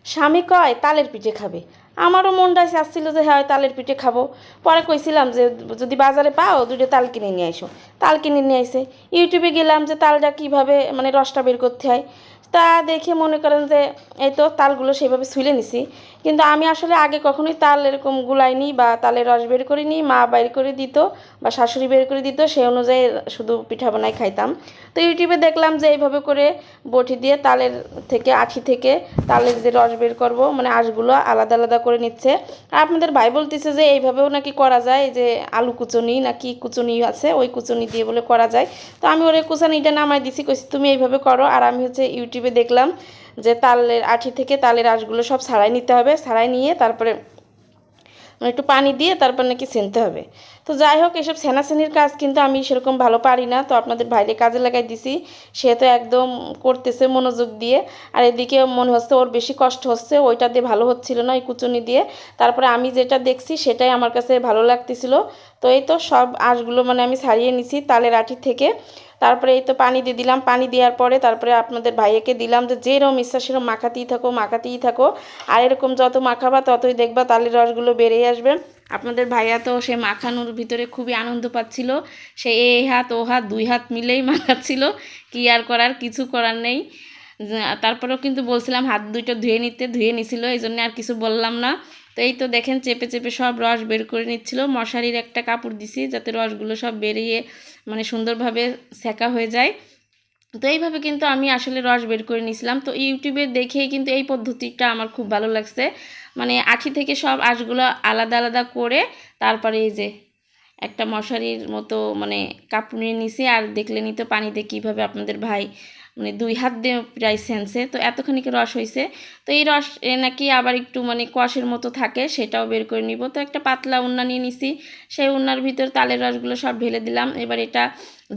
স্বামী কয় তালের পিঠে খাবে। আমারও মনটা চাচ্ছিল যে হ্যাঁ তালের পিঠে খাবো। পরে কইছিলাম যে যদি বাজারে পাও দুটো তাল কিনে নিয়ে আইসো। তাল কিনে নিয়ে আইসে। ইউটিউবে গেলাম যে তালটা কীভাবে মানে রসটা বের করতে হয়। তা দেখে মনে করেন যে এই তো তালগুলো সেভাবে ছুলে নিছি। কিন্তু আমি আসলে আগে কখনোই তাল এরকম গুলাইনি বা তালের রস বের করিনি। মা বের করে দিত বা শাশুড়ি বের করে দিত, সেই অনুযায়ী শুধু পিঠা বানাই খাইতাম। তো ইউটিউবে দেখলাম যে এইভাবে করে বটি দিয়ে তালের থেকে আঠি থেকে তালের যে রস বের করব মানে আঁশগুলো আলাদা আলাদা করে নিচ্ছে। আর আপনাদের ভাই বলতেছে যে এইভাবেও নাকি করা যায়, যে আলু কুচনি নাকি কুচনি আছে ওই কুচনি দিয়ে বলে করা যায়। তো আমি ওরে কুচানিটা নামাই দিছি, কইছি তুমি এইভাবে করো। আর আমি হচ্ছে ইউটিউবে দেখলাম যে তালের আঠি থেকে তালের আঁশগুলো সব ছাড়াই নিতে হবে, ছাড়াই নিয়ে তারপরে মানে একটু পানি দিয়ে তারপর নাকি ছেনতে হবে। তো যাই হোক, এসব ছেনাছেনির কাজ কিন্তু আমি সেরকম ভালো পারি না। তো আপনাদের ভাইরে কাজে লাগাই দিছি, সে তো একদম করতেছে মনোযোগ দিয়ে। আর এদিকে মনে হচ্ছে ওর বেশি কষ্ট হচ্ছে, ওইটা দিয়ে ভালো হচ্ছিল না ওই কুচুনি দিয়ে। তারপরে আমি যেটা দেখছি সেটাই আমার কাছে ভালো লাগতেছিল। তো এই তো সব আঁশগুলো মানে আমি ছাড়িয়ে নিছি তালের আঁটি থেকে। তারপরে এই তো পানি দিয়ে দিলাম, পানি দেওয়ার পরে তারপরে আপনাদের ভাইয়াকে দিলাম যে যেরকম ইচ্ছা সেরকম মাখাতেই থাকো মাখাতেই থাকো। আর এরকম যত মাখাবা ততই দেখবা তালের রসগুলো বেড়েই আসবে। আপনাদের ভাইয়া তো সে মাখানোর ভিতরে খুবই আনন্দ পাচ্ছিল। সে এই হাত ও হাত দুই হাত মিলেই মাখাচ্ছিল। কি আর করার, কিছু করার নেই। তারপরেও কিন্তু বলছিলাম হাত দুইটা ধুয়ে নিতে, ধুয়ে নিছিল, এই জন্য আর কিছু বললাম না। তো এই তো দেখেন চেপে চেপে সব রস বের করে নিচ্ছিল। মশারির একটা কাপড় দিছি যাতে রসগুলো সব বেরিয়ে মানে সুন্দরভাবে সেকা হয়ে যায়। তো এইভাবে কিন্তু আমি আসলে রস বের করে নিয়েছিলাম। তো ইউটিউবে দেখেই কিন্তু এই পদ্ধতিটা আমার খুব ভালো লাগছে। মানে আঁখি থেকে সব আঁশগুলো আলাদা আলাদা করে তারপরে এই যে একটা মশারির মতো মানে কাপড় নিয়ে নিছি। আর দেখলেনই তো পানিতে কীভাবে আপনাদের ভাই মানে দুই হাত দিয়ে প্রায় সেনছে। তো এতখানি রস হয়েছে। তো এই রস নাকি আবার একটু মানে কষের মতো থাকে, সেটাও বের করে নিব। তো একটা পাতলা উন্না নিয়ে নিছি, সেই উন্নার ভিতর তালের রসগুলো সব ঢেলে দিলাম। এবার এটা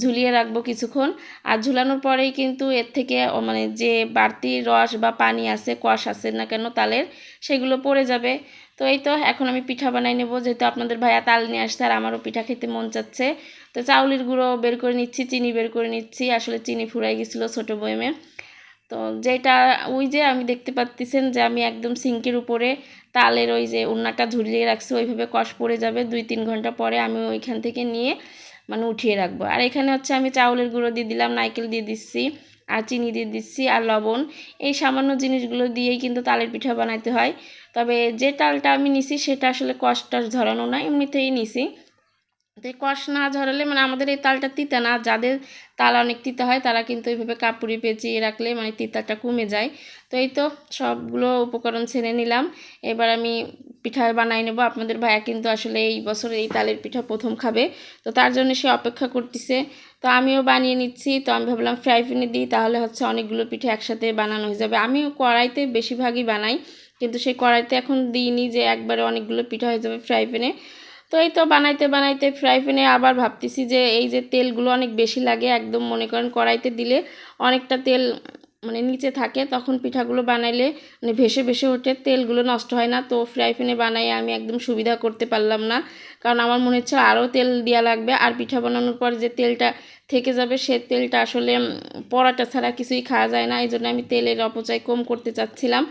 ঝুলিয়ে রাখবো কিছুক্ষণ। আর ঝুলানোর পরেই কিন্তু এর থেকে মানে যে বাড়তি রস বা পানি আছে কষ আছে না কেন তালের, সেগুলো পড়ে যাবে। তো এই তো এখন আমি পিঠা বানাই নেব, যেহেতু আপনাদের ভাইয়া তাল নিয়ে আসছে আর আমারও পিঠা খেতে মন চাচ্ছে। তো চাউলের গুঁড়ো বের করে নিচ্ছি, চিনি বের করে নিচ্ছি। আসলে চিনি ফুরাই গেছিলো ছোটো বয়মে। তো যেটা ওই যে আমি দেখতে পাচ্ছেন যে আমি একদম সিঙ্কের উপরে তালের ওই যে উন্নাটা ঝুলিয়ে রাখছি, ওইভাবে কষ পড়ে যাবে। 2-3 ঘন্টা পরে আমি ওইখান থেকে নিয়ে মানে উঠিয়ে রাখবো। আর এখানে হচ্ছে আমি চাউলের গুঁড়ো দিয়ে দিলাম, নারকেল দিয়ে দিচ্ছি, আর চিনি দিয়ে দিচ্ছি, আর লবণ। এই সামান্য জিনিসগুলো দিয়েই কিন্তু তালের পিঠা বানাইতে হয়। তবে যে তালটা আমি নিছি সেটা আসলে কষ-টষ ঝরানো না, এমনিতেই নিছি। তো এই কষ না ঝরালে মানে আমাদের এই তালটা তিতা না। যাদের তাল অনেক তিতা হয় তারা কিন্তু এইভাবে কাপড়ে পেঁচিয়ে রাখলে মানে তিতাটা কমে যায়। তো এই তো সবগুলো উপকরণ ছেড়ে নিলাম। এবার আমি পিঠা বানাই নেব। আপনাদের ভাইয়া কিন্তু আসলে এই বছর এই তালের পিঠা প্রথম খাবে। তো তার জন্য সে অপেক্ষা করতেছে। তো আমিও বানিয়ে নিচ্ছি। তো আমি ভাবলাম ফ্রাই প্যানে দিই, তাহলে হচ্ছে অনেকগুলো পিঠা একসাথে বানানো হয়ে যাবে। আমিও কড়াইতে বেশিরভাগই বানাই, কিন্তু সেই কড়াইতে এখন দিইনি যে একবারে অনেকগুলো পিঠা হয়ে যাবে ফ্রাই প্যানে। তো এই তো বানাইতে বানাইতে ফ্রাই প্যানে আবার ভাবতেছি যে এই যে তেলগুলো অনেক বেশি লাগে, একদম মনে করেন কড়াইতে দিলে অনেকটা তেল মানে নিচে থাকে, তখন পিঠাগুলো বানাইলে মানে ভেসে ভেসে ওঠে, তেলগুলো নষ্ট হয় না। তো ফ্রাই প্যানে বানাই আমি একদম সুবিধা করতে পারলাম না, কারণ আমার মনে হচ্ছে আরও তেল দেওয়া লাগবে। আর পিঠা বানানোর পর যে তেলটা থেকে যাবে সে তেলটা আসলে পরাটা ছাড়া কিছুই খাওয়া যায় না। এই জন্য আমি তেলের অপচয় কম করতে চাচ্ছিলাম।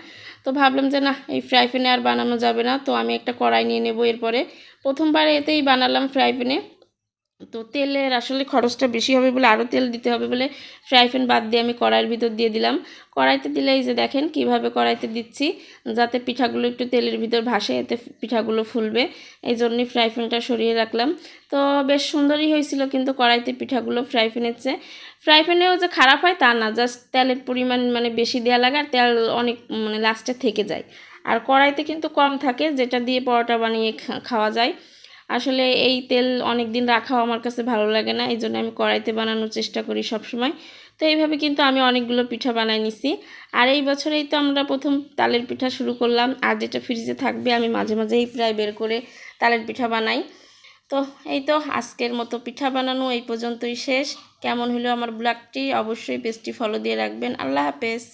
তো ভাবলাম যে না, এই ফ্রাই প্যানে আর বানানো যাবে না। তো আমি একটা কড়াই নিয়ে নেব। এরপরে প্রথমবার এতেই বানালাম ফ্রাই প্যানে। তো তেলের আসলে খরচটা বেশি হবে বলে আরও তেল দিতে হবে বলে ফ্রাই প্যান বাদ দিয়ে আমি কড়াইয়ের ভিতর দিয়ে দিলাম। কড়াইতে দিলে এই যে দেখেন কিভাবে কড়াইতে দিচ্ছি, যাতে পিঠাগুলো একটু তেলের ভিতর ভাসে, এতে পিঠাগুলো ফুলবে। এই জন্যই ফ্রাই প্যানটা সরিয়ে রাখলাম। তো বেশ সুন্দরই হয়েছিল কিন্তু কড়াইতে পিঠাগুলো ফ্রাই প্যানের চেয়ে। ফ্রাই প্যানেও যে খারাপ হয় তা না, জাস্ট তেলের পরিমাণ মানে বেশি দেওয়া লাগে আর তেল অনেক মানে লাস্টে থেকে যায়। আর কড়াইতে কিন্তু কম থাকে, যেটা দিয়ে পরোটা বানিয়ে খাওয়া যায়। আসলে এই তেল অনেক দিন রাখাও আমার কাছে ভালো লাগে না, এই জন্য আমি কড়াইতে বানানোর চেষ্টা করি সবসময়। তো এইভাবে কিন্তু আমি অনেকগুলো পিঠা বানাই নিছি। আর এই বছরেই তো আমরা প্রথম তালের পিঠা শুরু করলাম। আর যেটা ফ্রিজে থাকবে আমি মাঝে মাঝেই প্রায় বের করে তালের পিঠা বানাই। তো এই তো আজকের মতো পিঠা বানানো এই পর্যন্তই শেষ। কেমন হলো আমার ব্লগটি অবশ্যই পেজটি ফলো দিয়ে রাখবেন। আল্লাহ হাফেজ।